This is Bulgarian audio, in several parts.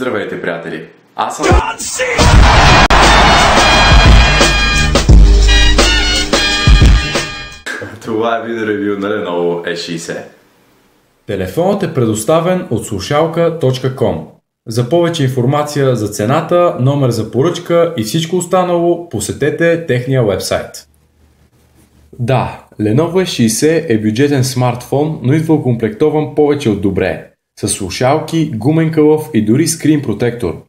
Здравейте, приятели! Аз съм... Това е видеоревю на Lenovo S60. Телефонът е предоставен от слушалка.com. За повече информация за цената, номер за поръчка и всичко останало, посетете техния уебсайт. Да, Lenovo S60 е бюджетен смартфон, но идва окомплектован повече от добре. С слушалки, гумен кълъв и дори скрин протектор.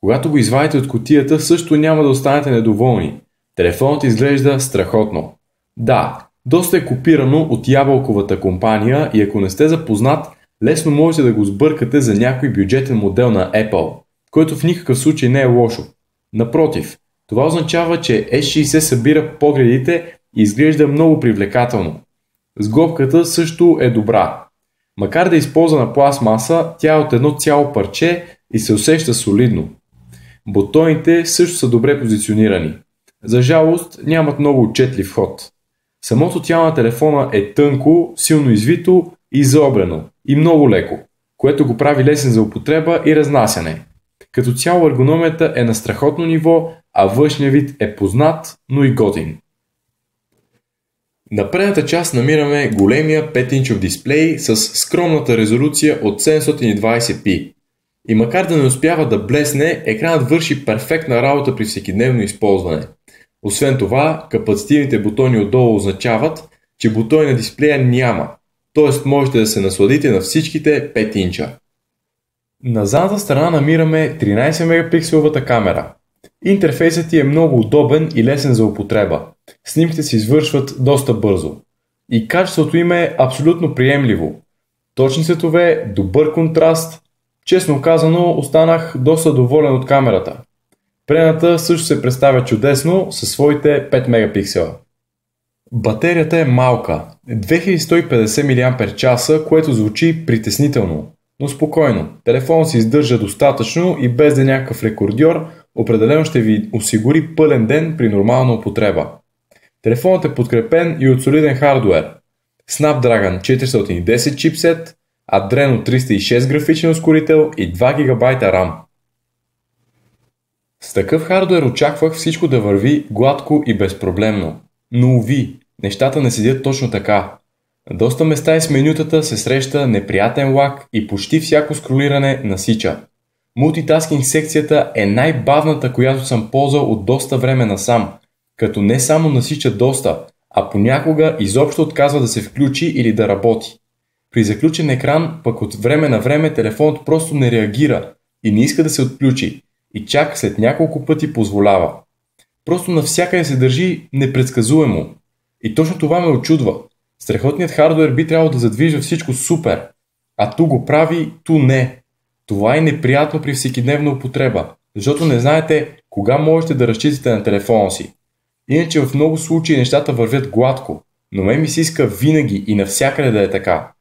Когато го извадите от кутията, също няма да останете недоволни. Телефонът изглежда страхотно. Да, доста е копирано от ябълковата компания и ако не сте запознат, лесно можете да го сбъркате за някой бюджетен модел на Apple, който в никакъв случай не е лошо. Напротив, това означава, че S60 събира погледите и изглежда много привлекателно. Сглобката също е добра. Макар да е използвана пластмаса, тя е от едно цяло парче и се усеща солидно. Бутоните също са добре позиционирани. За жалост нямат много отчетлив ход. Самото тяло на телефона е тънко, силно извито и заобрено и много леко, което го прави лесен за употреба и разнасяне. Като цяло ергономията е на страхотно ниво, а външният вид е познат, но и готин. На предната част намираме големия 5-инчов дисплей с скромната резолюция от 720p. И макар да не успява да блесне, екранът върши перфектна работа при всекидневно използване. Освен това, капацитивните бутони отдолу означават, че бутони на дисплея няма, т.е. можете да се насладите на всичките 5 инча. На задната страна намираме 13 мегапикселовата камера. Интерфейсът ти е много удобен и лесен за употреба. Снимките се извършват доста бързо. И качеството им е абсолютно приемливо. Точни цветове, добър контраст. Честно казано, останах доста доволен от камерата. Предната също се представя чудесно със своите 5 мегапиксела. Батерията е малка, 2150 мАч, което звучи притеснително. Но спокойно, телефонът се издържа достатъчно и без да е някакъв рекордьор, определено ще ви осигури пълен ден при нормална употреба. Телефонът е подкрепен и от солиден хардуер. Snapdragon 410 чипсет, Adreno 306 графичен ускорител и 2 ГБ RAM. С такъв хардуер очаквах всичко да върви гладко и безпроблемно. Но уви, нещата не седят точно така. На доста места и с менютата се среща неприятен лаг и почти всяко скролиране насича. Мултитаскинг секцията е най-бавната, която съм ползвал от доста време насам, като не само насича доста, а понякога изобщо отказва да се включи или да работи. При заключен екран пък от време на време телефонът просто не реагира и не иска да се отключи и чак след няколко пъти позволява. Просто навсякъде се държи непредсказуемо. И точно това ме очудва. Страхотният хардуер би трябвало да задвижва всичко супер, а ту го прави, ту не. Това е неприятно при всекидневна употреба, защото не знаете кога можете да разчитате на телефона си. Иначе в много случаи нещата вървят гладко, но ми се иска винаги и навсякъде да е така.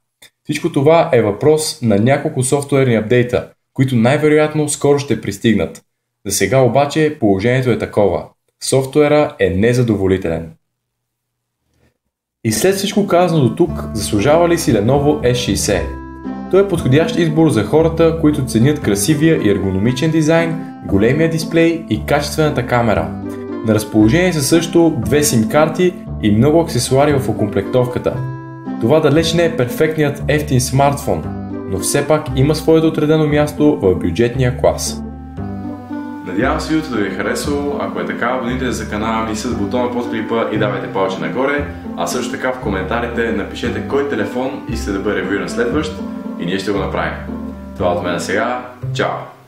Всичко това е въпрос на няколко софтуерни апдейта, които най-вероятно скоро ще пристигнат. За сега обаче положението е такова. Софтуера е незадоволителен. И след всичко казано до тук, заслужава ли си Lenovo S60? Той е подходящ избор за хората, които ценят красивия и ергономичен дизайн, големия дисплей и качествената камера. На разположение са също две SIM карти и много аксесуари в окомплектовката. Това далеч не е перфектният ефтин смартфон, но все пак има своето отредено място в бюджетния клас. Надявам се видеото да ви е харесало. Ако е така, абонирайте за канала ми с бутона под клипа и давайте повече нагоре. А също така в коментарите напишете кой телефон искате да бъде ревюиран следващ и ние ще го направим. Това от мен сега. Чао!